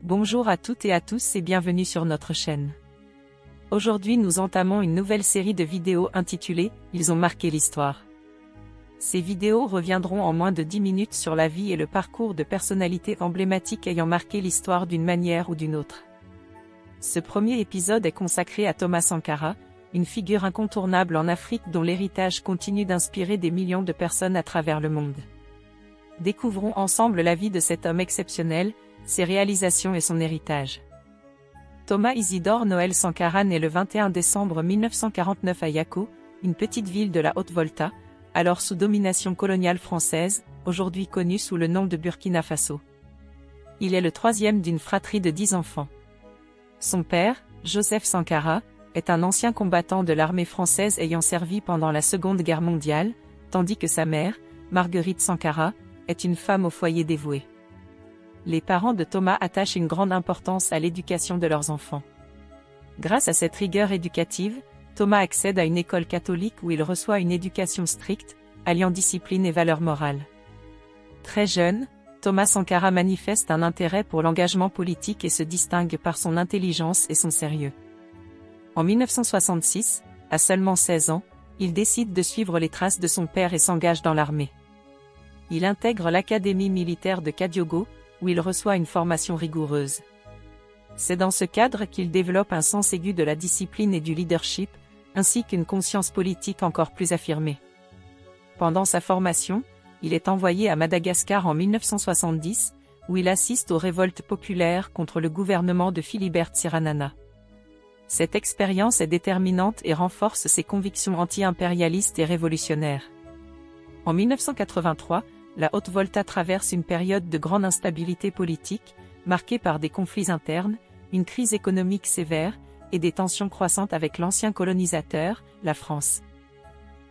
Bonjour à toutes et à tous et bienvenue sur notre chaîne. Aujourd'hui nous entamons une nouvelle série de vidéos intitulée « Ils ont marqué l'histoire ». Ces vidéos reviendront en moins de 10 minutes sur la vie et le parcours de personnalités emblématiques ayant marqué l'histoire d'une manière ou d'une autre. Ce premier épisode est consacré à Thomas Sankara, une figure incontournable en Afrique dont l'héritage continue d'inspirer des millions de personnes à travers le monde. Découvrons ensemble la vie de cet homme exceptionnel, ses réalisations et son héritage. Thomas Isidore Noël Sankara naît le 21 décembre 1949 à Yako, une petite ville de la Haute-Volta, alors sous domination coloniale française, aujourd'hui connue sous le nom de Burkina Faso. Il est le troisième d'une fratrie de 10 enfants. Son père, Joseph Sankara, est un ancien combattant de l'armée française ayant servi pendant la Seconde Guerre mondiale, tandis que sa mère, Marguerite Sankara, est une femme au foyer dévouée. Les parents de Thomas attachent une grande importance à l'éducation de leurs enfants. Grâce à cette rigueur éducative, Thomas accède à une école catholique où il reçoit une éducation stricte, alliant discipline et valeurs morales. Très jeune, Thomas Sankara manifeste un intérêt pour l'engagement politique et se distingue par son intelligence et son sérieux. En 1966, à seulement 16 ans, il décide de suivre les traces de son père et s'engage dans l'armée. Il intègre l'académie militaire de Kadiogo, où il reçoit une formation rigoureuse. C'est dans ce cadre qu'il développe un sens aigu de la discipline et du leadership, ainsi qu'une conscience politique encore plus affirmée. Pendant sa formation, il est envoyé à Madagascar en 1970, où il assiste aux révoltes populaires contre le gouvernement de Philibert Tsiranana. Cette expérience est déterminante et renforce ses convictions anti-impérialistes et révolutionnaires. En 1983, la Haute-Volta traverse une période de grande instabilité politique, marquée par des conflits internes, une crise économique sévère, et des tensions croissantes avec l'ancien colonisateur, la France.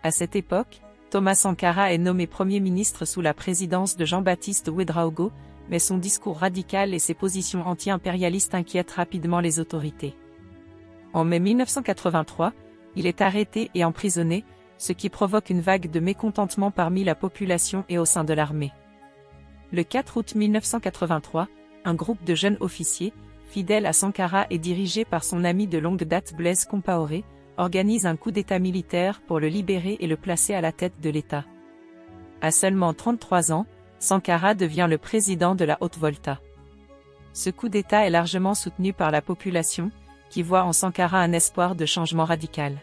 À cette époque, Thomas Sankara est nommé Premier ministre sous la présidence de Jean-Baptiste Ouédraogo, mais son discours radical et ses positions anti-impérialistes inquiètent rapidement les autorités. En mai 1983, il est arrêté et emprisonné, ce qui provoque une vague de mécontentement parmi la population et au sein de l'armée. Le 4 août 1983, un groupe de jeunes officiers, fidèles à Sankara et dirigé par son ami de longue date Blaise Compaoré, organise un coup d'État militaire pour le libérer et le placer à la tête de l'État. À seulement 33 ans, Sankara devient le président de la Haute-Volta. Ce coup d'État est largement soutenu par la population, qui voit en Sankara un espoir de changement radical.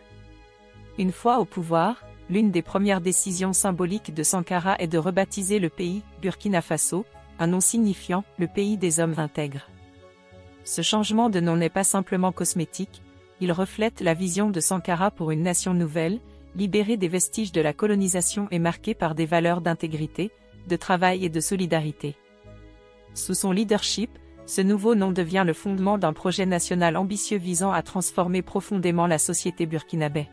Une fois au pouvoir, l'une des premières décisions symboliques de Sankara est de rebaptiser le pays Burkina Faso, un nom signifiant « le pays des hommes intègres ». Ce changement de nom n'est pas simplement cosmétique, il reflète la vision de Sankara pour une nation nouvelle, libérée des vestiges de la colonisation et marquée par des valeurs d'intégrité, de travail et de solidarité. Sous son leadership, ce nouveau nom devient le fondement d'un projet national ambitieux visant à transformer profondément la société burkinabé.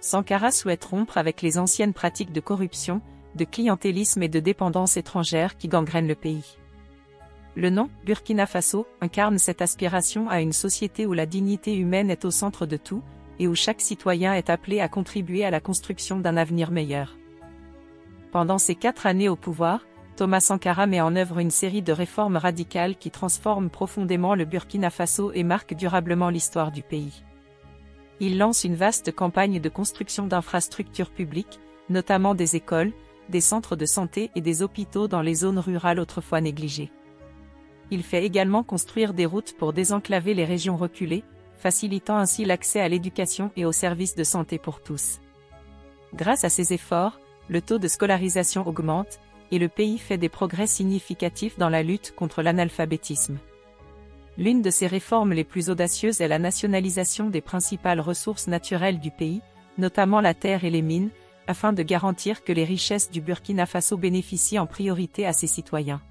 Sankara souhaite rompre avec les anciennes pratiques de corruption, de clientélisme et de dépendance étrangère qui gangrènent le pays. Le nom, Burkina Faso, incarne cette aspiration à une société où la dignité humaine est au centre de tout, et où chaque citoyen est appelé à contribuer à la construction d'un avenir meilleur. Pendant ces 4 années au pouvoir, Thomas Sankara met en œuvre une série de réformes radicales qui transforment profondément le Burkina Faso et marquent durablement l'histoire du pays. Il lance une vaste campagne de construction d'infrastructures publiques, notamment des écoles, des centres de santé et des hôpitaux dans les zones rurales autrefois négligées. Il fait également construire des routes pour désenclaver les régions reculées, facilitant ainsi l'accès à l'éducation et aux services de santé pour tous. Grâce à ces efforts, le taux de scolarisation augmente, et le pays fait des progrès significatifs dans la lutte contre l'analphabétisme. L'une de ces réformes les plus audacieuses est la nationalisation des principales ressources naturelles du pays, notamment la terre et les mines, afin de garantir que les richesses du Burkina Faso bénéficient en priorité à ses citoyens.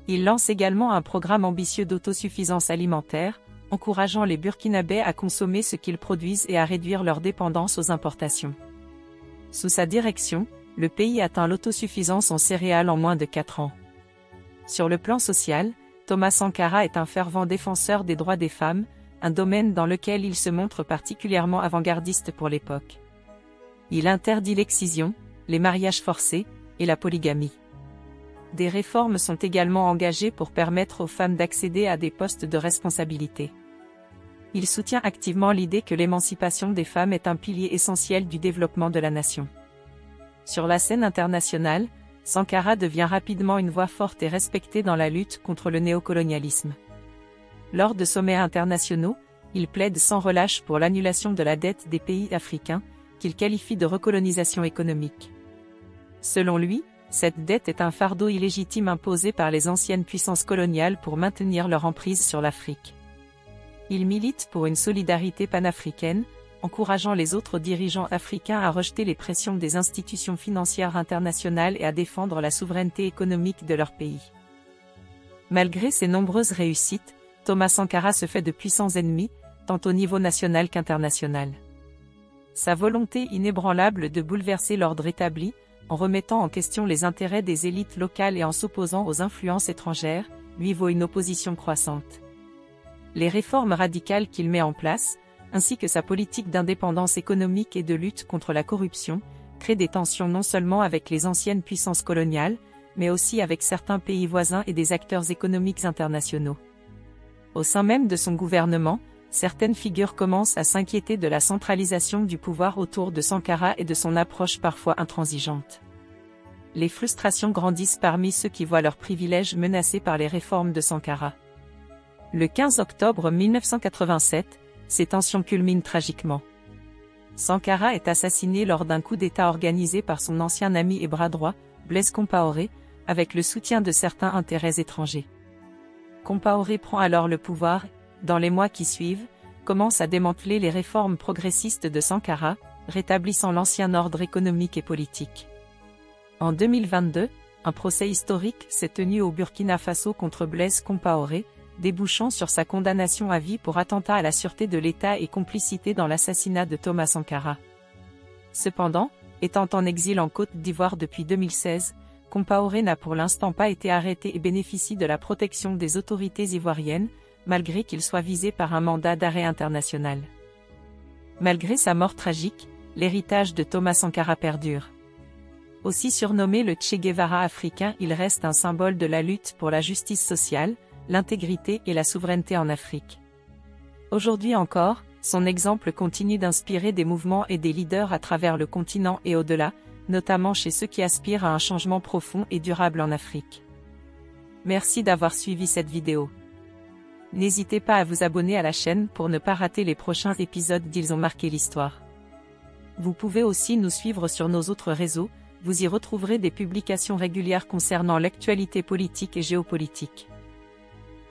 Il lance également un programme ambitieux d'autosuffisance alimentaire, encourageant les Burkinabés à consommer ce qu'ils produisent et à réduire leur dépendance aux importations. Sous sa direction, le pays atteint l'autosuffisance en céréales en moins de 4 ans. Sur le plan social, Thomas Sankara est un fervent défenseur des droits des femmes, un domaine dans lequel il se montre particulièrement avant-gardiste pour l'époque. Il interdit l'excision, les mariages forcés, et la polygamie. Des réformes sont également engagées pour permettre aux femmes d'accéder à des postes de responsabilité. Il soutient activement l'idée que l'émancipation des femmes est un pilier essentiel du développement de la nation. Sur la scène internationale, Sankara devient rapidement une voix forte et respectée dans la lutte contre le néocolonialisme. Lors de sommets internationaux, il plaide sans relâche pour l'annulation de la dette des pays africains, qu'il qualifie de recolonisation économique. Selon lui, cette dette est un fardeau illégitime imposé par les anciennes puissances coloniales pour maintenir leur emprise sur l'Afrique. Il milite pour une solidarité panafricaine, encourageant les autres dirigeants africains à rejeter les pressions des institutions financières internationales et à défendre la souveraineté économique de leur pays. Malgré ses nombreuses réussites, Thomas Sankara se fait de puissants ennemis, tant au niveau national qu'international. Sa volonté inébranlable de bouleverser l'ordre établi, en remettant en question les intérêts des élites locales et en s'opposant aux influences étrangères, lui vaut une opposition croissante. Les réformes radicales qu'il met en place, ainsi que sa politique d'indépendance économique et de lutte contre la corruption, créent des tensions non seulement avec les anciennes puissances coloniales, mais aussi avec certains pays voisins et des acteurs économiques internationaux. Au sein même de son gouvernement, certaines figures commencent à s'inquiéter de la centralisation du pouvoir autour de Sankara et de son approche parfois intransigeante. Les frustrations grandissent parmi ceux qui voient leurs privilèges menacés par les réformes de Sankara. Le 15 octobre 1987, ces tensions culminent tragiquement. Sankara est assassiné lors d'un coup d'État organisé par son ancien ami et bras droit, Blaise Compaoré, avec le soutien de certains intérêts étrangers. Compaoré prend alors le pouvoir, dans les mois qui suivent, commence à démanteler les réformes progressistes de Sankara, rétablissant l'ancien ordre économique et politique. En 2022, un procès historique s'est tenu au Burkina Faso contre Blaise Compaoré, débouchant sur sa condamnation à vie pour attentat à la sûreté de l'État et complicité dans l'assassinat de Thomas Sankara. Cependant, étant en exil en Côte d'Ivoire depuis 2016, Compaoré n'a pour l'instant pas été arrêté et bénéficie de la protection des autorités ivoiriennes, malgré qu'il soit visé par un mandat d'arrêt international. Malgré sa mort tragique, l'héritage de Thomas Sankara perdure. Aussi surnommé le Che Guevara africain, il reste un symbole de la lutte pour la justice sociale, l'intégrité et la souveraineté en Afrique. Aujourd'hui encore, son exemple continue d'inspirer des mouvements et des leaders à travers le continent et au-delà, notamment chez ceux qui aspirent à un changement profond et durable en Afrique. Merci d'avoir suivi cette vidéo. N'hésitez pas à vous abonner à la chaîne pour ne pas rater les prochains épisodes d'Ils ont marqué l'histoire. Vous pouvez aussi nous suivre sur nos autres réseaux, vous y retrouverez des publications régulières concernant l'actualité politique et géopolitique.